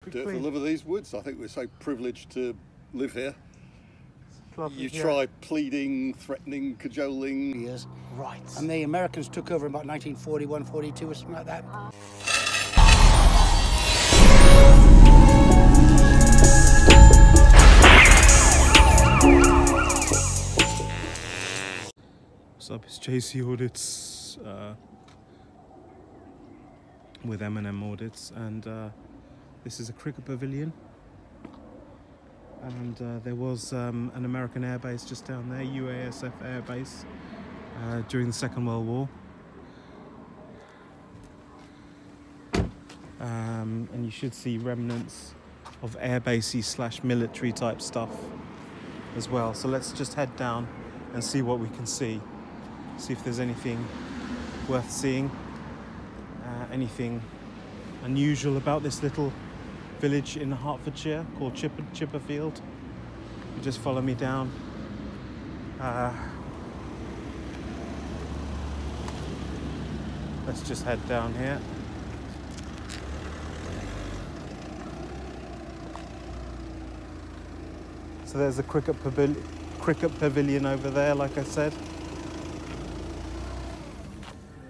do it for the love of these woods. I think we're so privileged to live here. Lovely, you try pleading, threatening, cajoling. Years. Right. And the Americans took over in about 1941, 42 or something like that. What's up, it's JC Audits with M&M Audits, and this is a cricket pavilion, and there was an American air base just down there, UASF air base, during the Second World War, and you should see remnants of air basey / military type stuff as well. So let's just head down and see what we can see if there's anything worth seeing, anything unusual about this little village in Hertfordshire called Chipperfield. You just follow me down. Let's just head down here. So there's the cricket pavilion over there, like I said.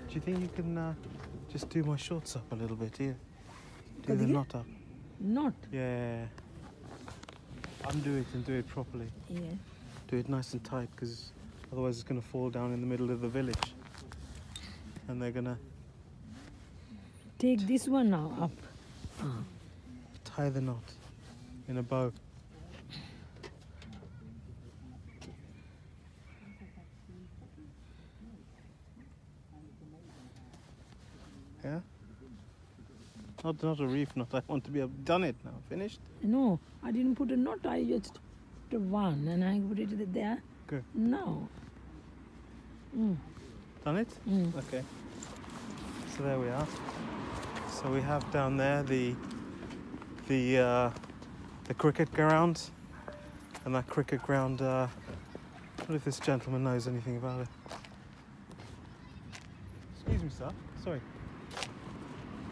Do you think you can just do my shorts up a little bit here? Do the knot up. Knot? Yeah. Undo it and do it properly. Yeah. Do it nice and tight, because otherwise it's going to fall down in the middle of the village. And they're going to... Take this one now up. Tie the knot in a bow. Yeah? Not a reef knot. I want to be done it now. Finished? No, I didn't put a knot. I just put one and I put it there. Good. No. Done it? Okay. So there we are. So we have down there the cricket ground, and that cricket ground. What if this gentleman knows anything about it? Excuse me, sir. Sorry.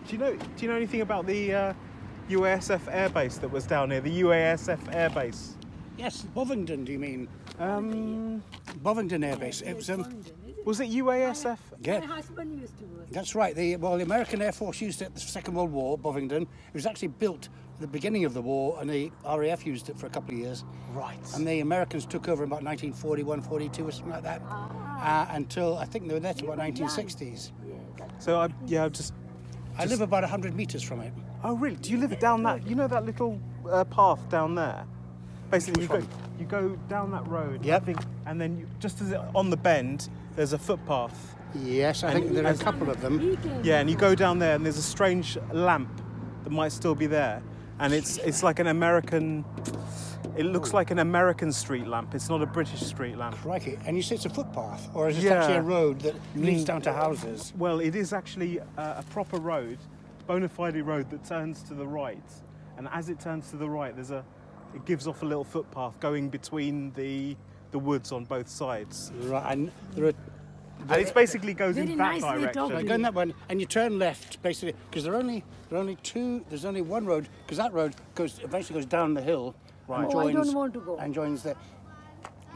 Do you know anything about the UASF airbase that was down here? The UASF airbase. Yes, Bovingdon, do you mean? Bovingdon Air Base. It was it UASF? Yeah. My husband used to work. That's right. The American Air Force used it at the Second World War, Bovingdon. It was actually built at the beginning of the war, and the RAF used it for a couple of years. Right. And the Americans took over in about 1941, 42 or something like that, until I think they were there to about 1960s. So I live about 100 metres from it. Oh, really? Do you live down that? You know that little path down there? Basically, you go down that road. Yep. I think, and then just as on the bend, there's a footpath. Yes, I think there are a couple of them. Yeah, and you go down there, and there's a strange lamp that might still be there, and it's like an American. It looks like an American street lamp. It's not a British street lamp. Crikey. And you say it's a footpath, or is it actually a road that leads down to houses? Well, it is actually a proper road, bona fide road that turns to the right. And as it turns to the right, it gives off a little footpath going between the woods on both sides. Right, and and it basically goes in that direction. Go in that one, and you turn left, basically, because there's only one road, because that road eventually goes down the hill. Right. And joins, I don't want to go. And joins there.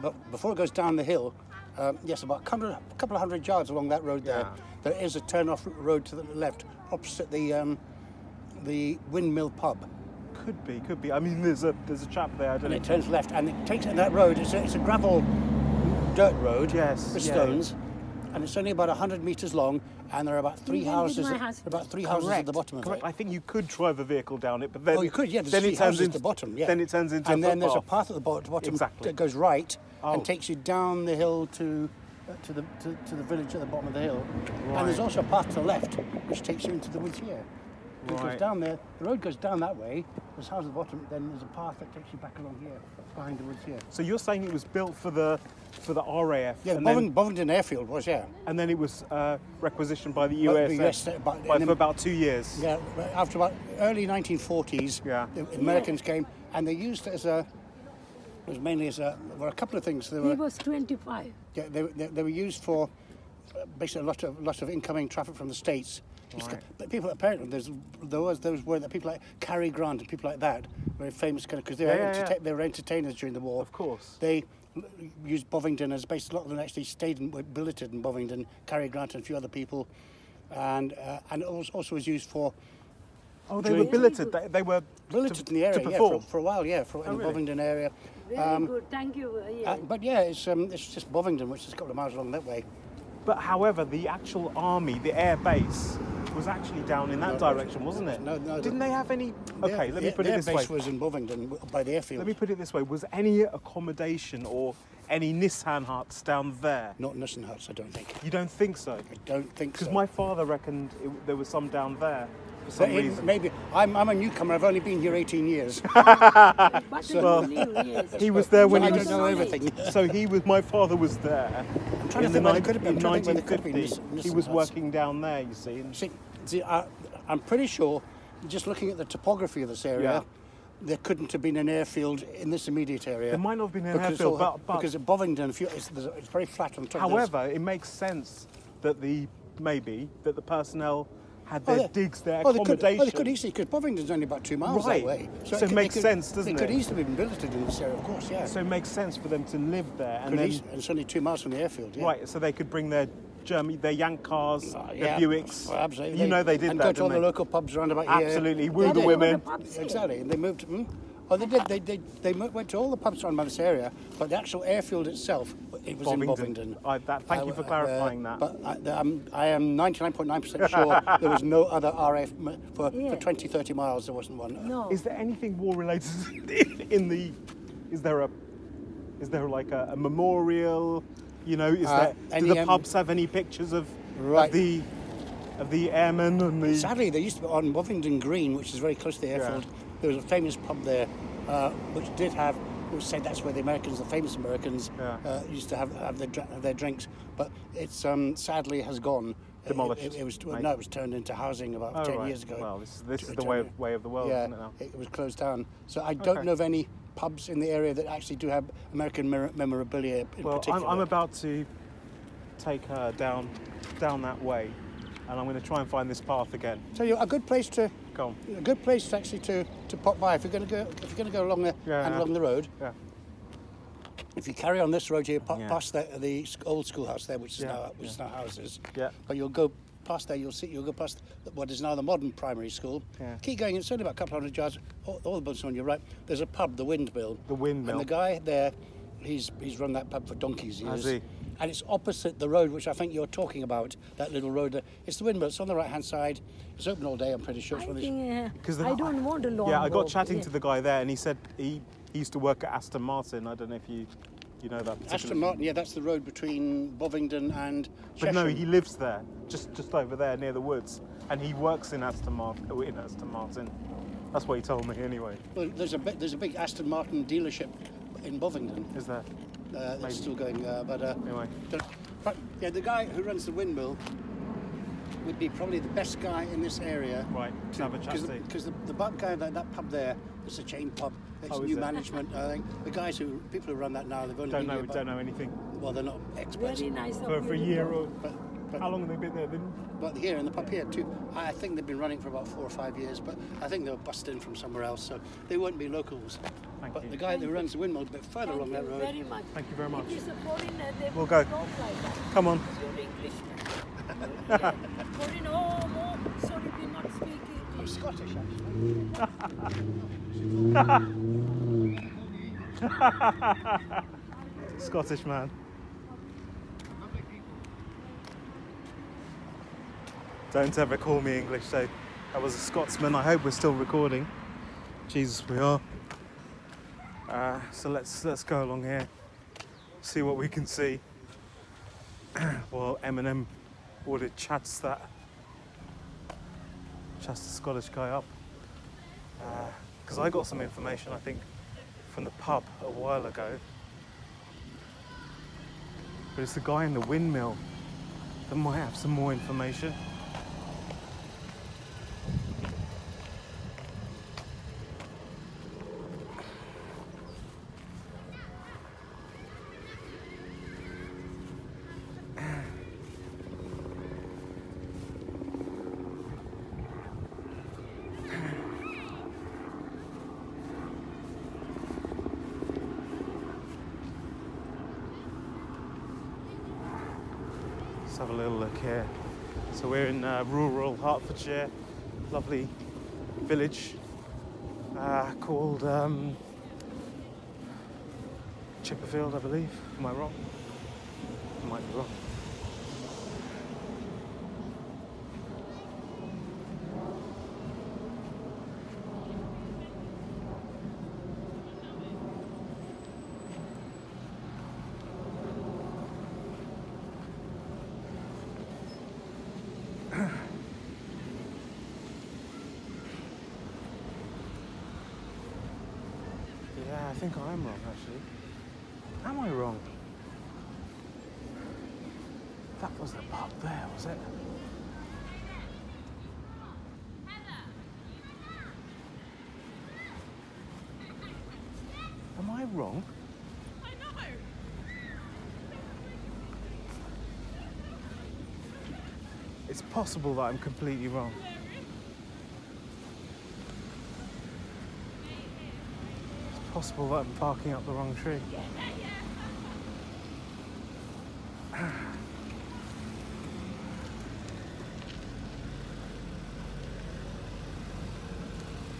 But before it goes down the hill, yes, about a couple of hundred yards along that road there, there is a turn-off road to the left, opposite the Windmill Pub. Could be. I mean, there's a chap there. And it turns left, and it takes that road. It's a gravel dirt road. Yes. With stones, and it's only about 100 metres long, and there are about three houses. About three houses at the bottom of it. I think you could drive a vehicle down it, but then you could. Yeah, then it turns into the bottom. Yeah. Then it turns into. And then there's a path at the bottom that goes right and takes you down the hill to the village at the bottom of the hill. Right. And there's also a path to the left which takes you into the woods here. It goes down there. The road goes down that way. There's a house at the bottom. Then there's a path that takes you back along here, behind the woods here. So you're saying it was built for the RAF? Yeah, Bovingdon Airfield was, yeah. And then it was requisitioned by the USS for about 2 years. Yeah, after about early 1940s, the Americans came, and they used it as a. It was mainly as a. There were a couple of things. He was 25. Yeah, they were used for basically a lot of incoming traffic from the States. Right. But people apparently there was that people like Cary Grant and people like that, very famous kind of, because they were entertainers during the war. Of course. They used Bovingdon as a base. A lot of them actually stayed and were billeted in Bovingdon. Cary Grant and a few other people, and it also was used for. Oh, they were billeted. They were billeted in the area, to perform. for a while, in the Bovingdon area. Very good, thank you. But yeah, it's just Bovingdon, which is a couple of miles along that way. But however, the actual army, the air base, was actually down in that direction, wasn't it? No. Didn't they have any? Okay, let me put it this way. The air base was in Bovingdon by the airfield. Let me put it this way: was any accommodation or any Nissan huts down there? Not Nissan huts, I don't think. You don't think so? I don't think so. Because my father reckoned there was some down there for some reason. Maybe I'm a newcomer. I've only been here 18 years. He was there when I he was. don't know everything. So my father was there. I'm trying in to the think whether it could have been. 1950. He was working down there, you see. See, I'm pretty sure, just looking at the topography of this area, there couldn't have been an airfield in this immediate area. There might not have been an airfield, but because at Bovingdon, it's very flat on top. However, it makes sense that the personnel had their digs, their accommodation. They could easily, because Bovington's only about 2 miles that way. So it makes sense, doesn't it? They could easily have been billeted in this area, of course, yeah. So it makes sense for them to live there. And it's only 2 miles from the airfield, yeah. Right, so they could bring their Yank cars, their Buicks. Well, absolutely. You know they did and that, go to all the local pubs around about here. Absolutely, woo the women. Exactly, and they moved... Oh, they did. They went to all the pubs around by this area, but the actual airfield itself, it was in Bovingdon. Thank you for clarifying that. But I am 99.9% sure there was no other RAF for 20, 30 miles. There wasn't one. No. Is there anything war related in the? Is there like a memorial? You know, do the pubs have any pictures of the airmen and the? Sadly, there used to be on Bovingdon Green, which is very close to the airfield. There was a famous pub there, which did have. It was said that's where the famous Americans, used to have their drinks. But it's sadly has gone. Demolished. It was turned into housing about 10 years ago. Well, this is the way of the world, isn't it now? It was closed down. So I don't know of any pubs in the area that actually do have American memorabilia in particular. I'm about to take her down that way, and I'm going to try and find this path again. So a good place to actually to pop by if you're going to go along along the road. Yeah. If you carry on this road here, past the old schoolhouse there, which is now houses. Yeah. But you'll go past there. You'll go past what is now the modern primary school. Yeah. Keep going. It's only about a couple hundred yards. All the buildings on your right. There's a pub, the Windmill. The Windmill. And the guy there, he's run that pub for donkey's years. Has he? And it's opposite the road, which I think you're talking about. That little road there. It's the Windmill. It's on the right-hand side. It's open all day. I'm pretty sure. I don't want a long. Yeah, I got chatting to the guy there, and he said he used to work at Aston Martin. I don't know if you know that. Aston Martin, yeah, that's the road between Bovingdon and Cheshire. But no, he lives there, just over there near the woods, and he works in Aston Martin. That's what he told me anyway. Well, there's a big Aston Martin dealership in Bovingdon. Is there? It's still going, anyway. The guy who runs the Windmill would be probably the best guy in this area. Right, to have a chat to. Because the pub guy, that pub there, it's a chain pub. It's new management, I think. The people who run that now, they've only don't know anything. Well, they're not experts. Very nice for a year or. How long have they been there? But here in the pub here too, I think they've been running for about 4 or 5 years. But I think they were bussed in from somewhere else, so they won't be locals. Thank but you. the guy who runs the Windmill a bit further along that road. Very much. Thank you very much. If it's a foreigner, they we'll go. Talk like that. Come on. You're Englishman. Foreigner, sorry, we're not speaking. I'm Scottish, actually. Scottish man. Don't ever call me English, so I was a Scotsman. I hope we're still recording. Jesus, we are. So let's go along here, see what we can see. Well, Eminem AUDIT chats the Scottish guy up. Because I got some information, I think, from the pub a while ago. But it's the guy in the Windmill that might have some more information. have a little look here. So we're in rural Hertfordshire, lovely village called Chipperfield, I believe. Am I wrong? I might be wrong. Yeah, I think I am wrong, actually. Am I wrong? That was the pub there, was it? Am I wrong? I know. It's possible that I'm completely wrong. It's possible that I'm parking up the wrong tree.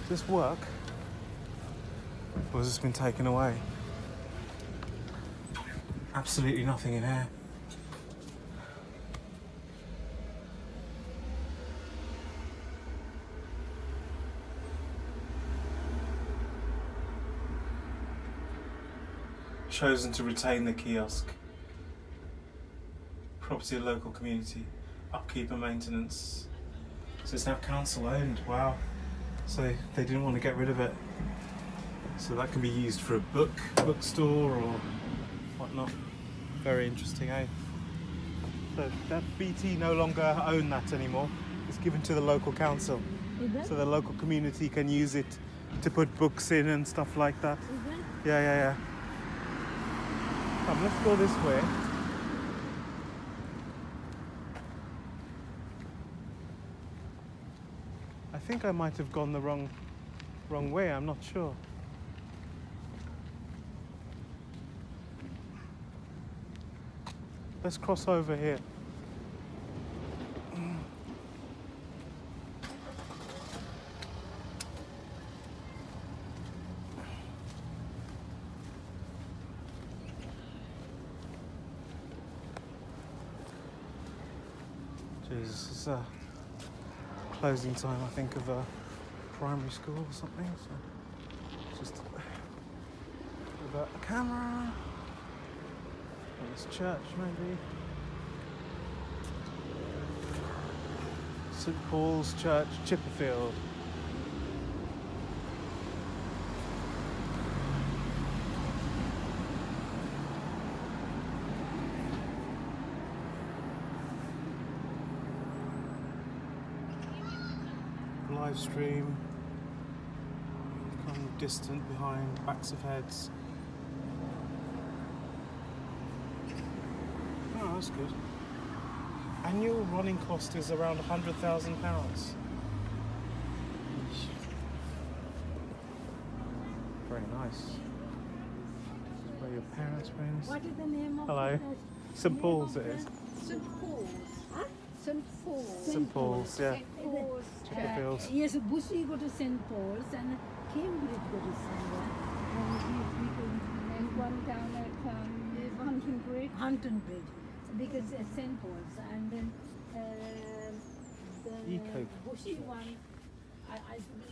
Does this work? Or has this been taken away? Absolutely nothing in here. Chosen to retain the kiosk. Property of local community. Upkeep and maintenance. So it's now council owned, wow. So they didn't want to get rid of it. So that can be used for a bookstore or whatnot. Very interesting, eh? So that BT no longer own that anymore. It's given to the local council. So the local community can use it to put books in and stuff like that. Yeah. Come, let's go this way. I think I might have gone the wrong way, I'm not sure. Let's cross over here. Jesus, it's closing time, I think, of a primary school or something. So just without a camera. This church, maybe. St Paul's Church, Chipperfield. Live stream. Come distant behind backs of heads. Oh, that's good. Annual running cost is around £100,000. Very nice. Where your parents' friends. What is the name of Hello. St Paul's it is. St Paul's. Huh? St Paul's. St Paul's, yeah. St Paul's Chipperfield. Yes, Bussy go to St. Paul's and Cambridge go to somewhere. And one down at Hunton Bridge. Hunton Bridge. Because St. Paul's and then the Eco. Bushy one, I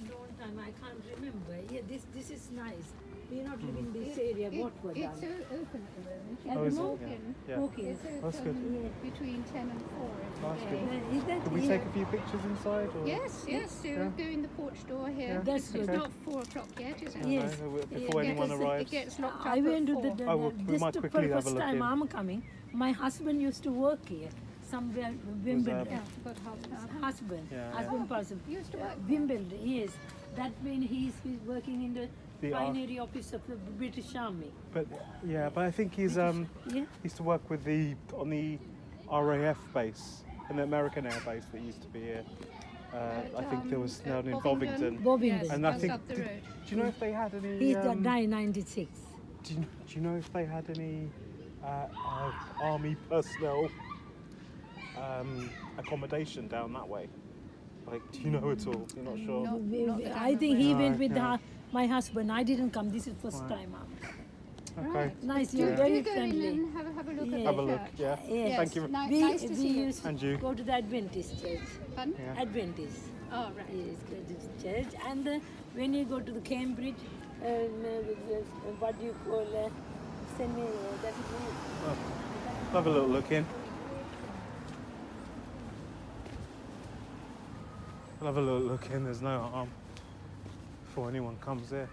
don't time, I can't remember. Yeah, this is nice. We're not living in this area, what was done. It's open at the moment. Oh, is it? Walk-in. Yeah. Okay. It's That's open between 10 and 4 That's every good. day. Is that Can we take a few pictures inside? Or? Yes, so Yeah. we'll go in the porch door here. Yeah. That's It's good. not 4 o'clock yet, is it? No, Yes. no, before Yeah, anyone because arrives. It gets locked up I went to at 4. Oh, we this might for quickly the have a first look time in. I'm coming. My husband used to work here, somewhere Wimbledon. Yeah, got half. Husband, Yeah. husband person. Used to work. Wimbledon, yes. That means he's working in the The binary office of the British Army. But I think he's Yeah. used to work with on the RAF base, an American air base that used to be here. I think there was down in Bovington. Bovington. Yes, And I just think up the road. do you know if they had any? He died in 96. Do you know if they had any army personnel accommodation down that way? Like, do you know at all? You're not sure? I think he went with my husband. I didn't come. This is first time. Okay. Right. Nice, Do you're very go friendly. in and have a look at Have a the look, church. yeah. Yes. Thank you. Nice to see you. used And to you. go to the Adventist church. Pardon? Yeah. Adventist. Oh, right. Yes, go to the church. And when you go to the Cambridge, what do you call seminary? That is Have a little look in. We'll have a little look in. There's no harm before anyone comes here.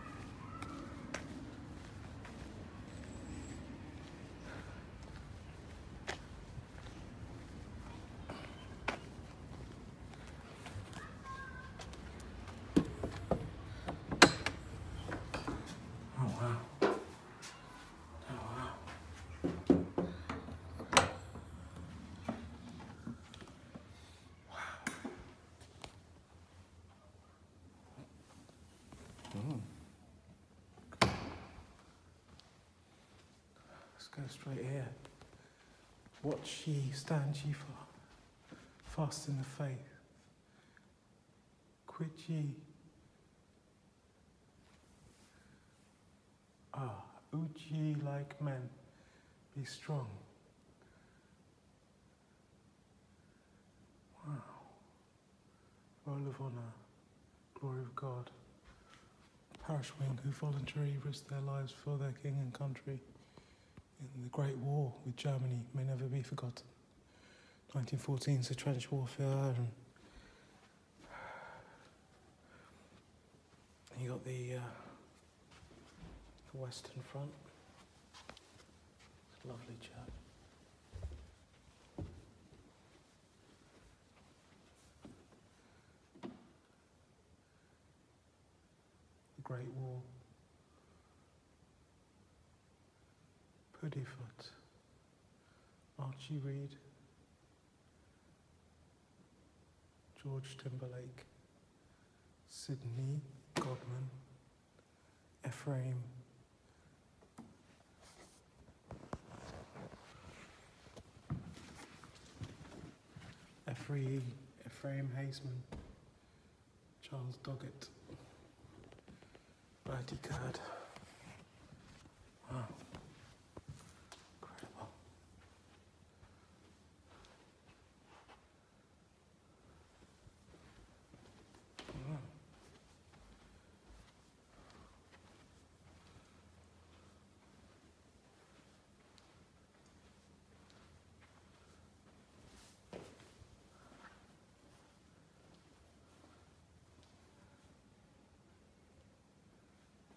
Let's go straight here. Watch ye, stand ye fast in the faith. Quit ye. Ood ye like men, be strong. Wow. Roll of honour, glory of God. Parish wing who voluntarily risked their lives for their king and country in the Great War with Germany may never be forgotten. 1914, so trench warfare, and you got the Western Front. It's a lovely church. The Great War. Puddyfoot, Archie Reed, George Timberlake, Sidney Godman, Ephraim, Ephraim Haseman, Charles Doggett, Bertie Curd. Wow. Incredible. Wow.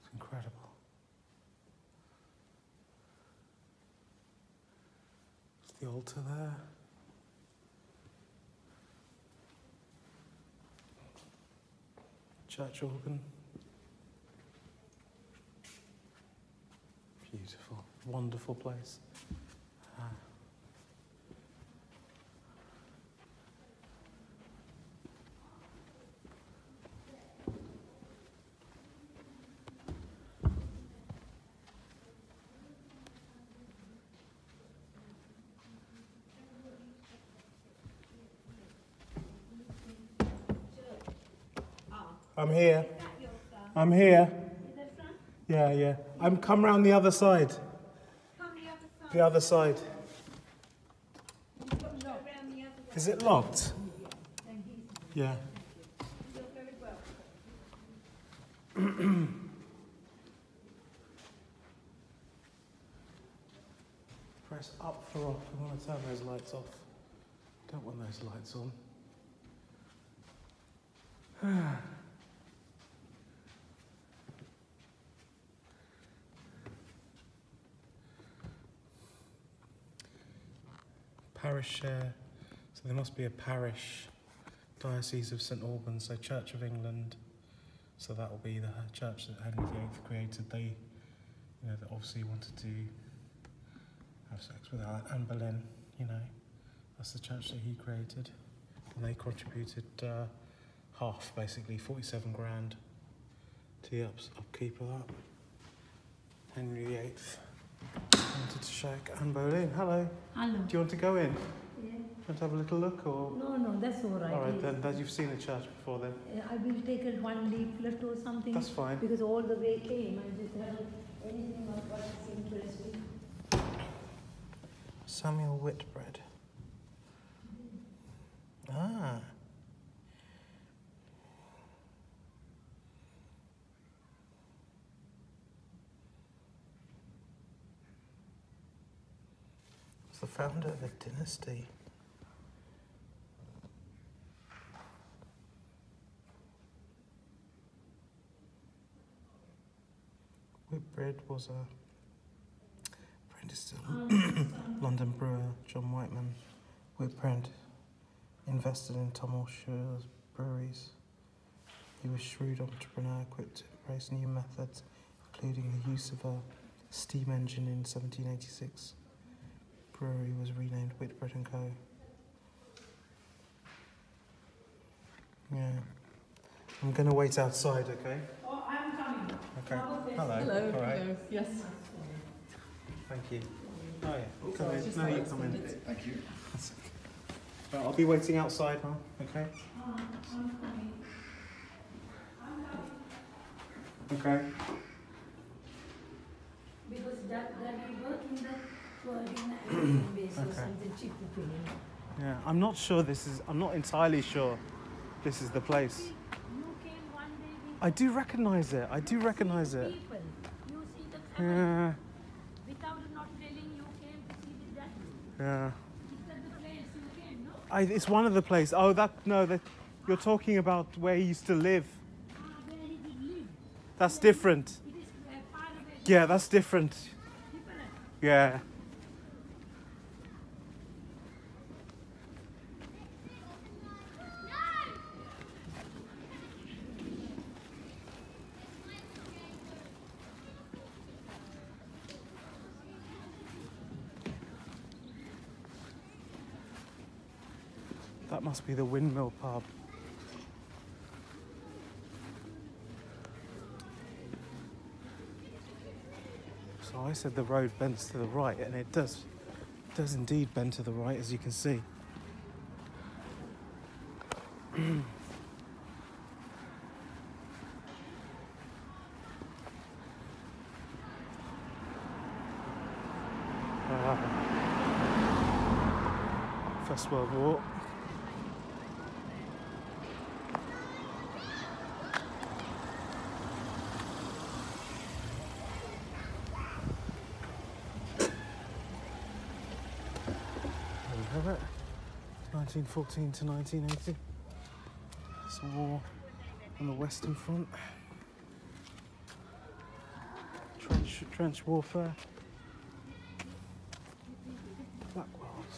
It's incredible. The altar there. Church organ. Beautiful, wonderful place. I'm here. I'm here. Yeah, yeah. I'm come round the other side. The other side. Is it locked? Yeah. Press up for off. I want to turn those lights off. Don't want those lights on. Parish, so there must be a parish, Diocese of St Albans, so Church of England. So that will be the church that Henry VIII created. They, they obviously wanted to have sex with Anne Boleyn. That's the church that he created, and they contributed half, basically 47 grand, to the upkeep of that. Henry VIII. Wanted to shake Anne Boleyn. Hello. Hello. Do you want to go in? Yeah. Want to have a little look, or? No, that's all right. All right, then that you've seen the church before, then. I will take a one leaflet or something. That's fine. Because all the way came, I just haven't anything of what is interesting. Samuel Whitbread. Ah. It's the founder of a dynasty. Whitbread was a apprentice to London brewer John Whiteman. Whitbread invested in Tom Shaw's breweries. He was a shrewd entrepreneur equipped to embrace new methods, including the use of a steam engine in 1786. Brewery was renamed Whitbread & Co. Yeah. I'm going to wait outside, okay? Oh, I'm coming. Okay. Hello. Hello. All right. Hello. Yes. Thank you. Oh yeah. Come in. No, you come in. Thank you. That's okay. Well, I'll be waiting outside, huh? Okay. I'm coming. Okay. Because that we work in the working base or Okay. something cheap opinion. Yeah. I'm not sure this is. I'm not entirely sure this is the place. You came one day with I do recognise it. I do recognise it. people. You see the family. Yeah. Without not telling you came to see with that. Yeah. Is that the place you came, no? It's one of the places. Oh, you're talking about where he used to live. Where he did live. That's different. It is far away. Yeah, that's different. Different. Yeah. That must be the Windmill pub. So I said the road bends to the right, and it does indeed bend to the right, as you can see. First World War. There we have it. 1914 to 1980. It's a war on the Western Front. Trench warfare. Blackwells.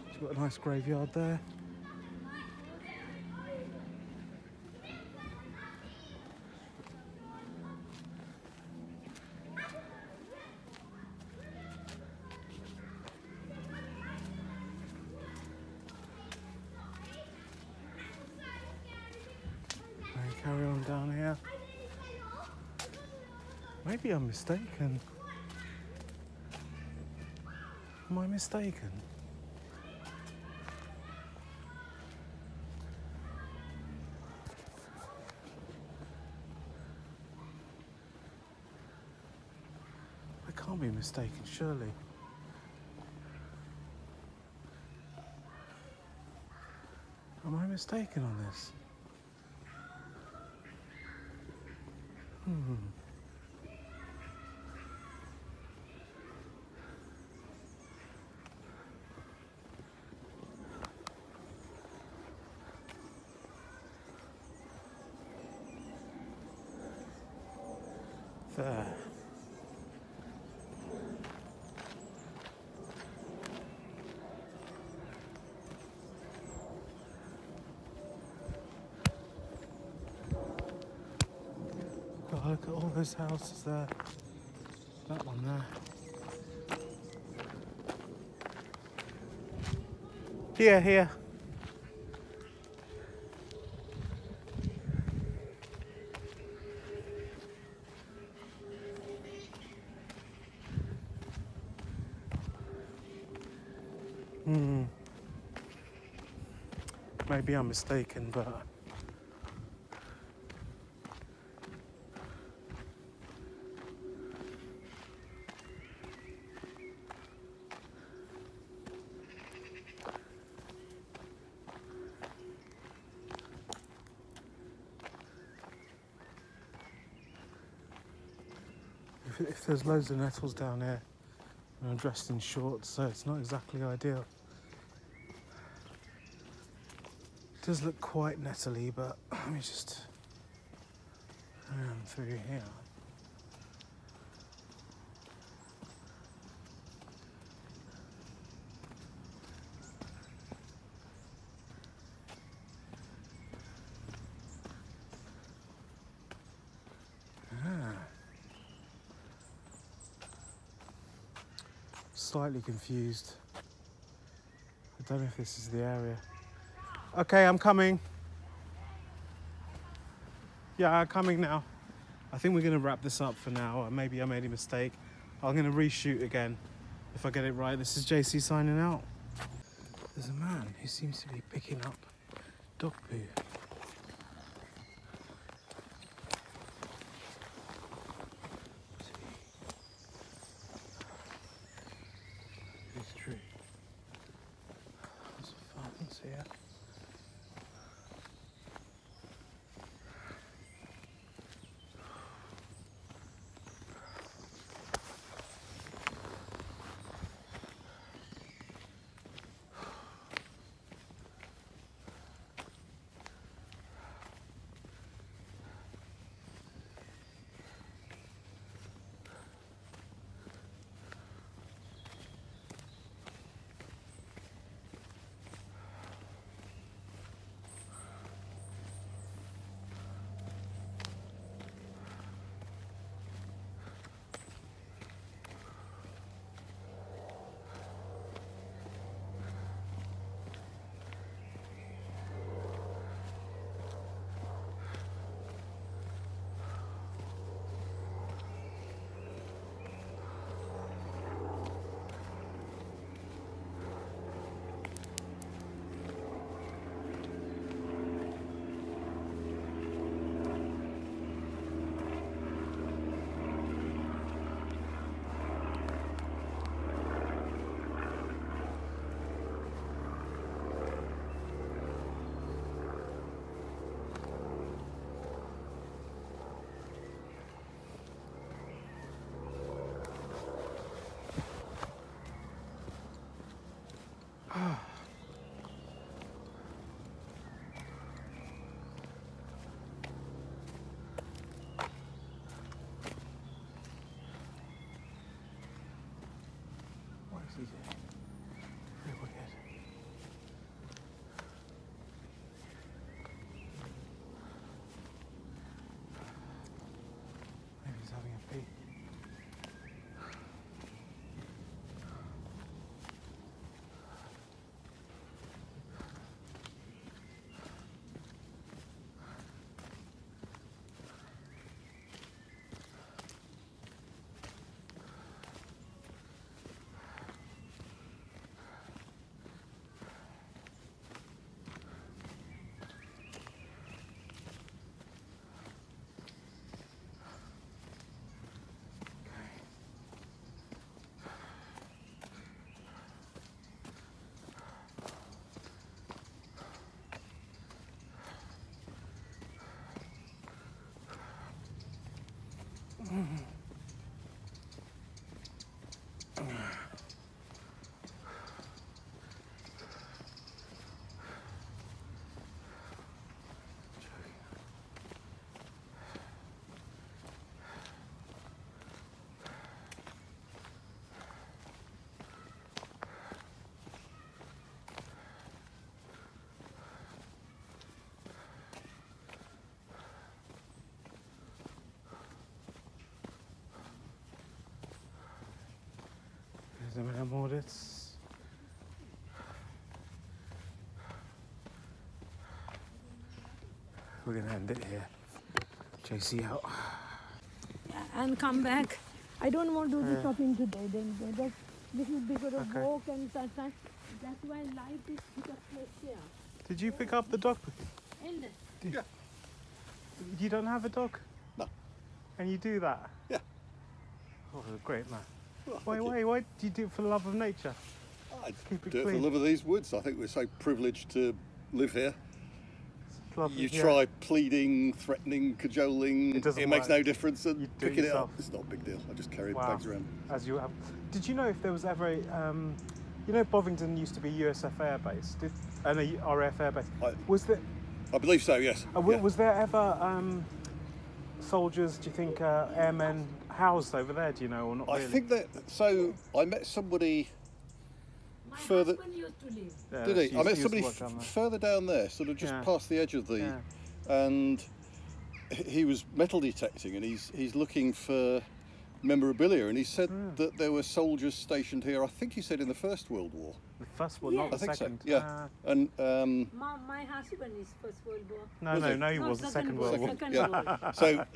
It's got a nice graveyard there. Carry on down here. Maybe I'm mistaken. Am I mistaken? I can't be mistaken, surely. Am I mistaken on this? There. God, look at all those houses there. That one there. Here. Maybe I'm mistaken, but if there's loads of nettles down here, and I'm dressed in shorts, so it's not exactly ideal. It does look quite nettly, but let me just run through here. Slightly confused. I don't know if this is the area. Okay, I'm coming. Yeah, I'm coming now. I think we're going to wrap this up for now. Maybe I made a mistake. I'm going to reshoot again if I get it right. This is JC signing out. There's a man who seems to be picking up dog poo. Tree. There's fountains here. Very wicked. Maybe he's having a pee. There's the AUDITs. We're going to end it here. JC out. And come back. I don't want to do the shopping today. Then little bit of Okay. walk and sometimes. That's why life is pick up place here. Did you pick up the dog? And Yeah. You don't have a dog? No. And you do that? Yeah. Oh, great man. Well, Why do you do it for the love of nature? I Keep it do it for clean. the love of these woods. I think we're so privileged to live here. It's lovely. You yeah. try pleading, threatening, cajoling, It makes work. no difference. And You do it picking it up, yourself. it's not a big deal. I just carry Wow. bags around. As you have. Did you know if there was ever a, you know, Bovington used to be USF Air Base, RAF Air Base. Was there? I believe so, yes. Yeah. Was there ever soldiers? Do you think airmen housed over there? Do you know, or not I really? think that, so I met somebody my further. husband used to live. Yeah, Did he? she I met used to somebody work down there. further down there, sort of just Yeah. past the edge of the, Yeah. and he was metal detecting, and he's looking for memorabilia, and he said that there were soldiers stationed here. I think he said in the First World War. The first one, Yeah. not the I think second. so. Yeah, and My husband is First World War. No, Was no, it? no, he No, was the Second Second World War. War. Second yeah. War. So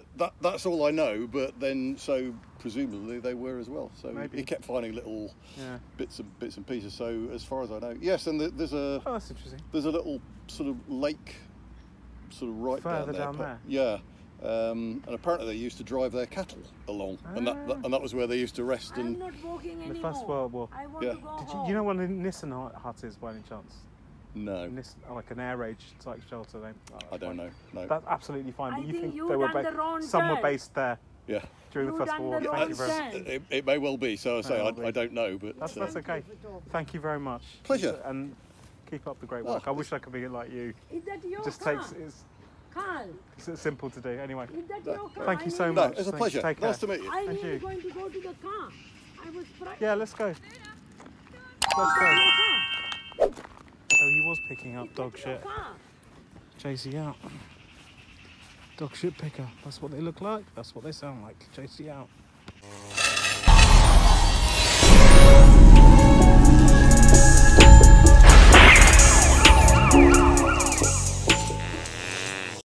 that's all I know. But then, so presumably they were as well. So Maybe. he kept finding little Yeah. bits and pieces. So as far as I know, yes. And there's a Oh, that's interesting. little sort of lake, sort of right Further down down there. Yeah. And apparently they used to drive their cattle along, and that was where they used to rest. I'm And not walking anymore. The First World War. I want Yeah. to go Did home. you know what a Nissan hut is by any chance? no, Like an air raid type shelter then? I don't know. No. That's absolutely fine. I But you think think you they were done the wrong some were turn. based there Yeah. during the You First done World War. the Thank you wrong very much. turn. It may well be. So I say well be. I don't know, but That's Thank okay. you for talking. Thank you very much. Pleasure. And keep up the great Oh, work. I wish I could be like you. Is that your Just car? Carl, it's simple to do. Anyway, is that your car? thank you so no, much. it's a Thanks. pleasure. Take care. Nice to meet you. I Thank really you. going to go to the car. I was frightened. Yeah, let's go. Let's Your go. car. Oh, he was picking up Is dog that your shit. car? JC out. Dog shit picker. That's what they look like. That's what they sound like. JC out.